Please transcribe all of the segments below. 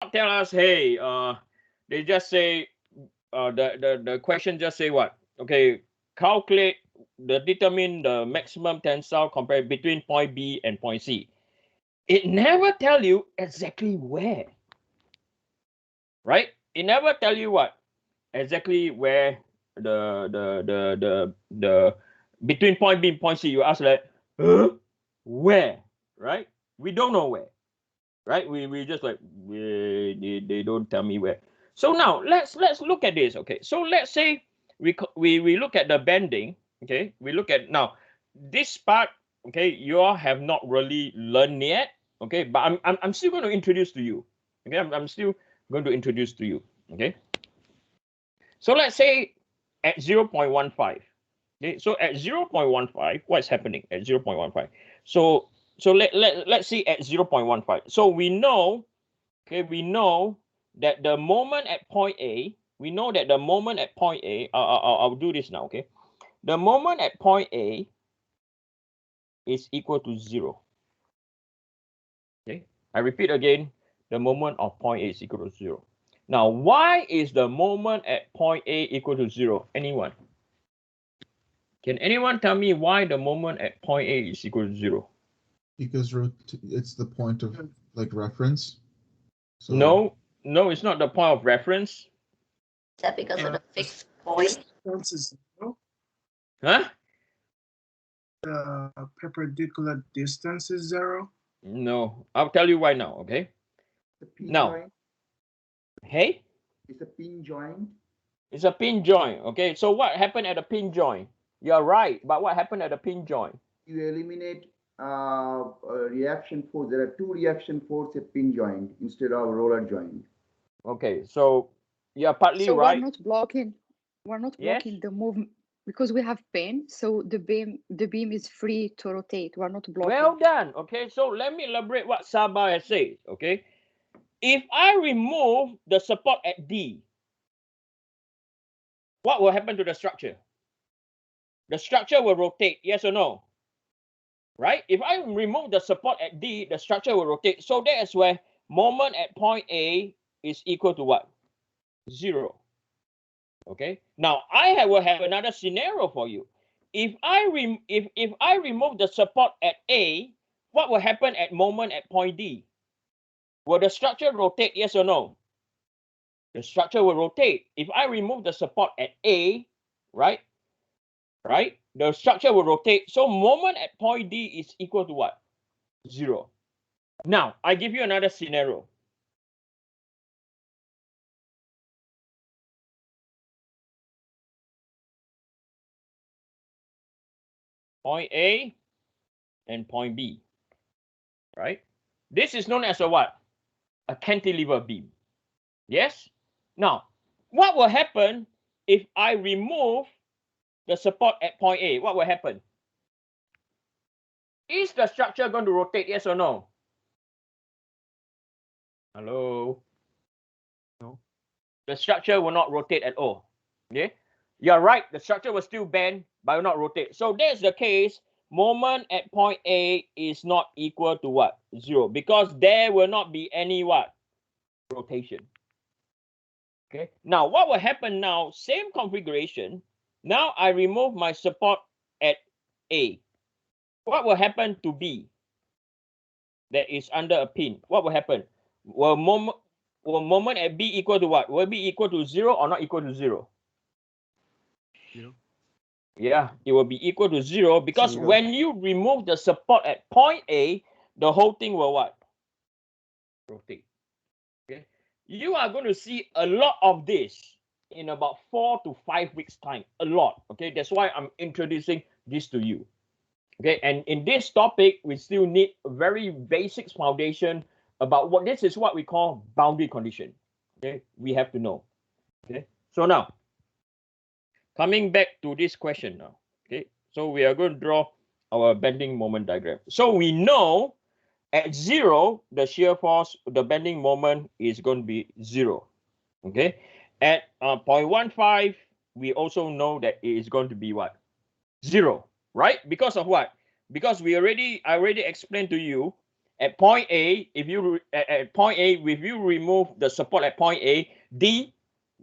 not tell us, hey, they just say, the question just say what? Okay, determine the maximum tensile compared between point B and point C. It never tell you exactly where, right? It never tell you what exactly where the between point B and point C. You ask like, where, right? We don't know where, right? We just like, they don't tell me where. So now let's look at this. Okay, so let's say we look at the bending. Okay, we look at now this part. Okay, you all have not really learned yet. Okay, but I'm still going to introduce to you. Okay, I'm still going to introduce to you. Okay, so let's say at 0.15. Okay, so at 0.15, what's happening at 0.15? So let's see at 0.15. So we know, okay, we know that the moment at point A, we know that the moment at point A, I'll do this now, okay? The moment at point A is equal to 0. Okay, I repeat again, the moment of point A is equal to 0. Now, why is the moment at point A equal to 0? Anyone? Can anyone tell me why the moment at point A is equal to 0? Because it's the point of like reference. So No, it's not the point of reference. Is that because of the fixed point? Distance is 0. Huh? The perpendicular distance is 0. No, I'll tell you why now, okay? The pin Now, joint. hey? It's a pin joint. It's a pin joint, okay? So what happened at a pin joint? You're right, but what happened at a pin joint? You eliminate a reaction force. There are two reaction force at pin joint instead of roller joint. Okay, so you're partly So right. we're not blocking the movement because we have pin. So the beam is free to rotate. We're not blocking. Well done. Okay, so let me elaborate what Sabah has said. Okay, if I remove the support at D, what will happen to the structure? The structure will rotate, yes or no? Right? If I remove the support at D, the structure will rotate. So that is where moment at point A is equal to what? 0. Okay. Now I will have another scenario for you. If I remove the support at A, what will happen at moment at point D? Will the structure rotate, yes or no? The structure will rotate. If I remove the support at A, right? The structure will rotate. So moment at point D is equal to what? 0. Now, I give you another scenario. Point A and point B, right? This is known as a what? A cantilever beam. Yes? Now, what will happen if I remove the support at point A? What will happen? Is the structure going to rotate, yes or no? Hello? No. The structure will not rotate at all. Okay? You're right, the structure will still bend, but will not rotate. So that's the case. Moment at point A is not equal to what? 0. Because there will not be any what? Rotation. Okay. Now, what will happen now? Same configuration. Now I remove my support at A. What will happen to B? That is under a pin. What will happen? Will moment at B equal to what? Will B equal to 0 or not equal to 0? 0. Yeah, it will be equal to 0 because 0. when you remove the support at point A, the whole thing will what? Rotate. Okay. You are going to see a lot of this in about 4 to 5 weeks time. A lot. Okay. That's why I'm introducing this to you. Okay. And in this topic, we still need a very basic foundation about what this is what we call boundary condition. Okay. We have to know. Okay. So now, coming back to this question now. Okay. So we are going to draw our bending moment diagram. So we know at 0, the shear force, the bending moment is going to be 0. Okay. At 0.15, we also know that it is going to be what? 0, right? Because of what? Because I already explained to you at point A, if you at point A, if you remove the support at point A, D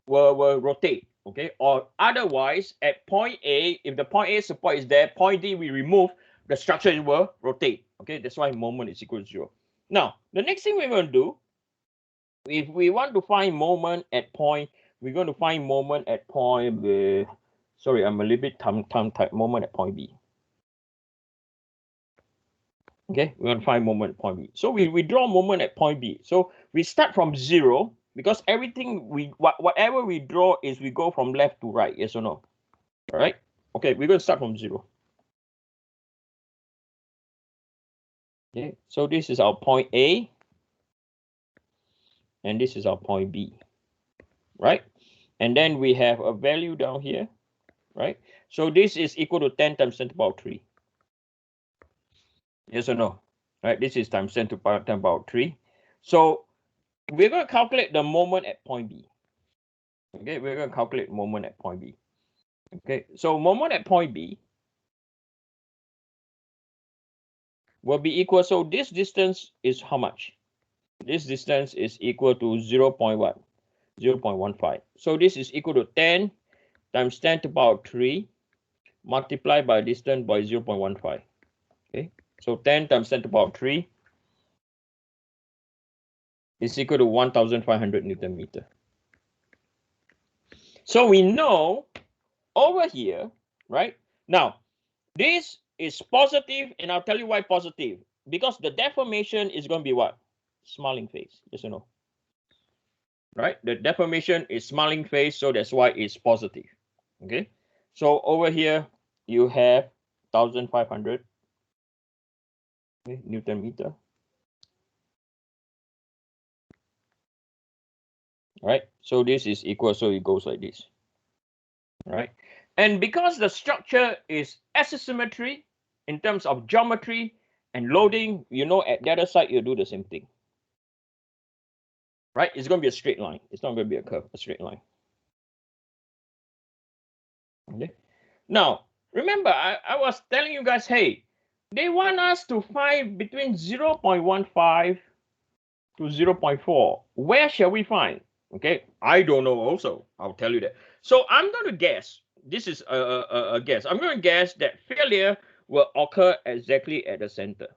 will rotate. Okay, or otherwise at point A, if the point A support is there, point D we remove, the structure will rotate. Okay, that's why moment is equal to 0. Now, the next thing we're going to do, if we want to find moment at point, we're going to find moment at point B. Sorry, I'm a little bit tongue tied. Moment at point B. Okay, we're going to find moment at point B. So we draw moment at point B. So we start from 0, because everything whatever we draw is we go from left to right, yes or no? All right. Okay, we're going to start from 0. Okay, so this is our point A, and this is our point B, right? And then we have a value down here, right? So this is equal to 10 times 10 to the power 3. Yes or no? Right, this is times 10 to the power 10 to the power 3. So we're going to calculate the moment at point B. Okay, we're going to calculate moment at point B. Okay, so moment at point B will be equal, so this distance is how much? This distance is equal to 0.15. So this is equal to 10 times 10 to the power 3 multiplied by distance by 0.15. Okay, so 10 times 10 to the power 3 is equal to 1,500 Newton meter. So we know over here, right? Now, this is positive, and I'll tell you why positive. Because the deformation is going to be what? Smiling face, yes or no? Right? The deformation is smiling face, so that's why it's positive. Okay? So over here, you have 1,500 Newton meter. Right? So this is equal, so it goes like this. Right? And because the structure is asymmetry in terms of geometry and loading, you know, at the other side, you do the same thing. Right? It's going to be a straight line. It's not going to be a curve, a straight line. Okay. Now, remember, I was telling you guys, hey, they want us to find between 0.15 to 0.4. Where shall we find? Okay, I don't know also. I'll tell you that. So I'm going to guess. This is a guess. I'm going to guess that failure will occur exactly at the center.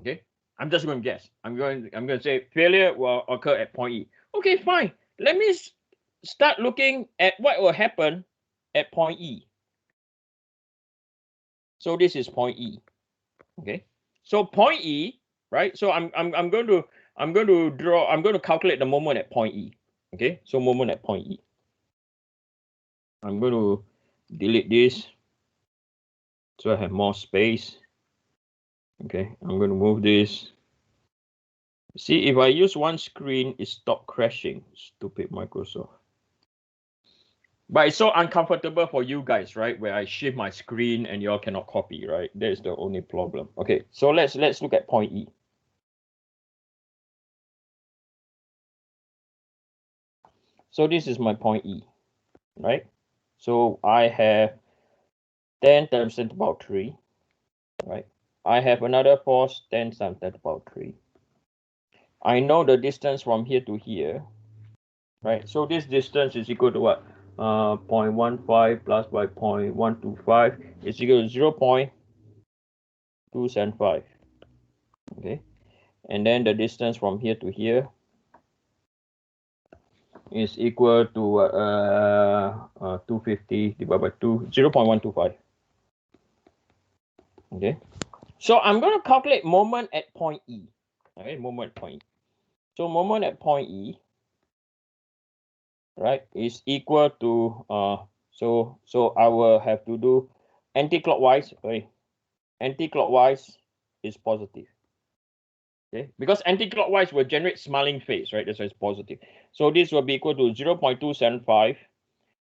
Okay, I'm just going to guess. I'm going to say failure will occur at point E. Okay, fine. Let me start looking at what will happen at point E. So this is point E. Okay, so point E, right? So I'm going to calculate the moment at point E. Okay, so moment at point E. I'm going to delete this so I have more space. Okay, I'm going to move this. See, if I use one screen, it stopped crashing. Stupid Microsoft. But it's so uncomfortable for you guys, right? Where I shift my screen and y'all cannot copy, right? That is the only problem. Okay, so let's look at point E. So this is my point E, right? So I have 10 times 10 to the power 3, right? I have another force 10 times 10 to the power 3. I know the distance from here to here, right? So this distance is equal to what? 0.15 plus by 0.125 is equal to 0.275. Okay, and then the distance from here to here is equal to 250 divided by 2, 0.125. Okay, so I'm going to calculate moment at point E. Okay, moment at point E. So moment at point E, right, is equal to so I will have to do anti-clockwise. Okay, anti-clockwise is positive. Okay, because anti-clockwise will generate smiling face, right? That's why it's positive. So this will be equal to 0.275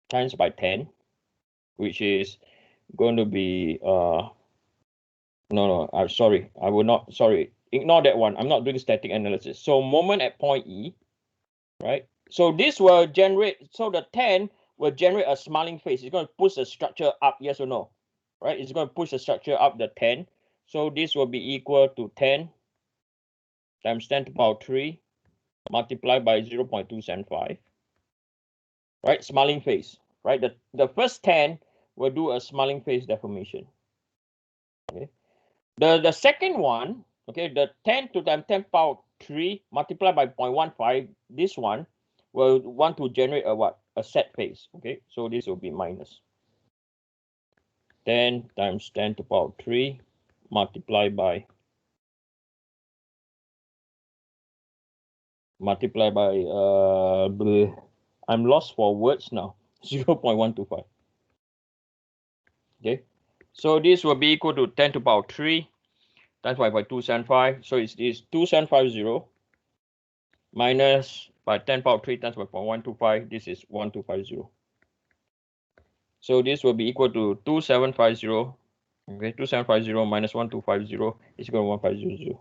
times by 10, which is going to be no, I'm sorry, I will not, sorry, ignore that one. I'm not doing static analysis. So moment at point E, right? So this will generate, so the 10 will generate a smiling face. It's going to push the structure up, yes or no? Right? It's going to push the structure up the 10. So this will be equal to 10 times 10 to the power 3 multiplied by 0.275. Right, smiling face. Right, the first 10 will do a smiling face deformation. Okay, the second one, okay, the 10 to the 10 to the power 3 multiplied by 0.15, this one will want to generate a what? A set face. Okay, so this will be minus 10 times 10 to the power 3 multiplied by I'm lost for words now. 0.125. Okay, so this will be equal to 10 to the power 3 times by 275. So it's 2750 minus by 10 power 3 times by 0.125. This is 1250. So this will be equal to 2750. Okay, 2750 minus 1250 is equal to 1500.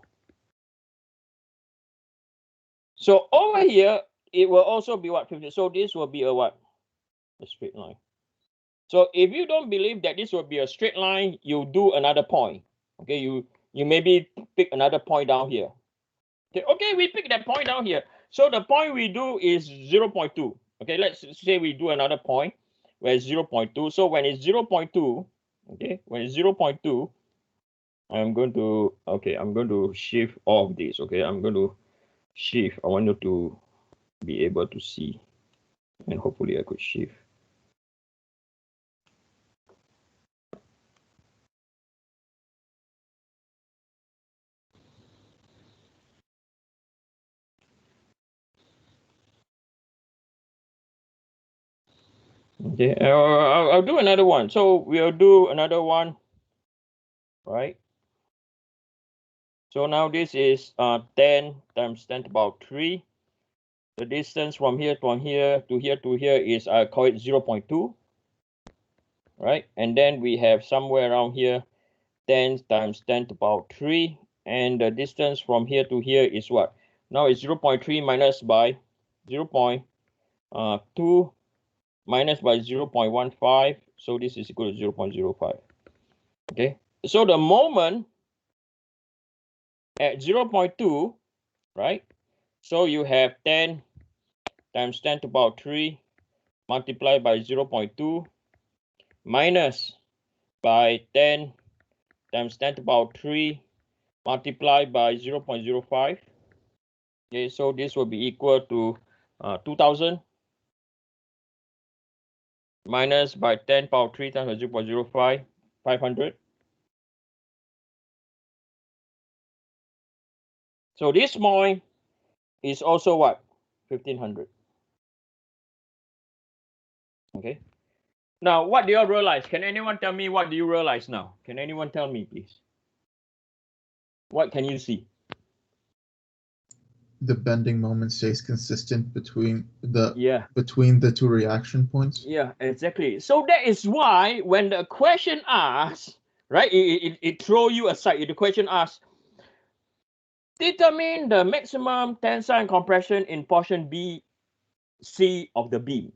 So over here, it will also be what? 50. So this will be a what? A straight line. So if you don't believe that this will be a straight line, you do another point. Okay, you maybe pick another point down here. Okay, we pick that point down here. So the point we do is 0.2. Okay, let's say we do another point where it's 0.2. So when it's 0.2, okay, when it's 0.2, I'm going to shift all of this. Okay, I'm going to shift. I want you to be able to see, and hopefully I could shift. Okay, I'll do another one. So we'll do another one, right? So now this is 10 times 10 to the power 3. The distance from here to here is, I call it 0.2, right? And then we have somewhere around here 10 times 10 to the power 3, and the distance from here to here is what? Now it's 0.3 minus by 0.2 minus by 0.15, so this is equal to 0.05. Okay, so the moment at 0.2, right? So you have 10 times 10 to the power 3 multiplied by 0.2 minus by 10 times 10 to the power 3 multiplied by 0.05. Okay, so this will be equal to 2000 minus by 10 power 3 times 0.05, 500. So this point is also what? 1500. Okay. Now, what do you realize? Can anyone tell me what do you realize now? Can anyone tell me, please? What can you see? The bending moment stays consistent between the two reaction points. Yeah, exactly. So that is why when the question asks, right, it throw you aside. The question asks, determine the maximum tensile compression in portion B, C of the beam.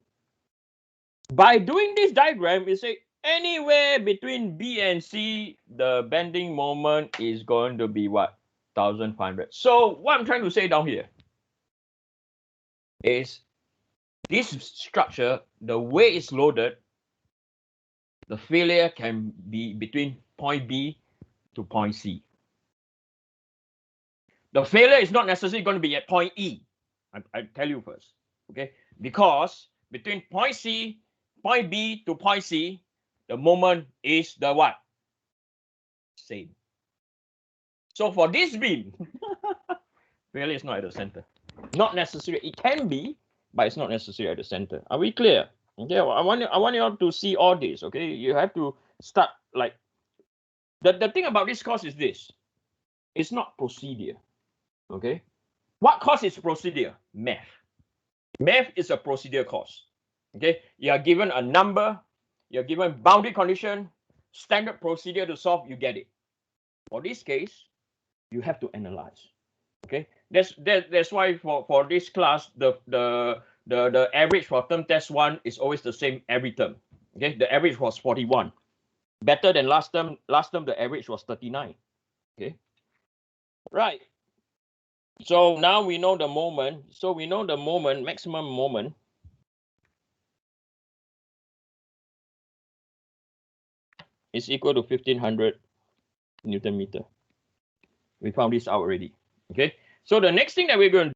By doing this diagram, you say anywhere between B and C, the bending moment is going to be what? 1500. So what I'm trying to say down here is this structure, the way it's loaded, the failure can be between point B to point C. The failure is not necessarily going to be at point E. I tell you first, okay? Because between point C, point B to point C, the moment is the what? Same. So for this beam, failure is not at the center. Not necessary. It can be, but it's not necessary at the center. Are we clear? Okay, I want you all to see all this. Okay, you have to start like the thing about this course is this. It's not procedure. Okay, what course is procedure? Math. Math is a procedure course. Okay, you are given a number, you're given boundary condition, standard procedure to solve, you get it. For this case, you have to analyze. Okay, that's why for this class, the average for term test 1 is always the same every term. Okay, the average was 41. Better than last term. Last term the average was 39. Okay. Right. So now we know the moment. So we know the moment, maximum moment. Is equal to 1500 Newton meter. We found this out already. Okay. So the next thing that we're going to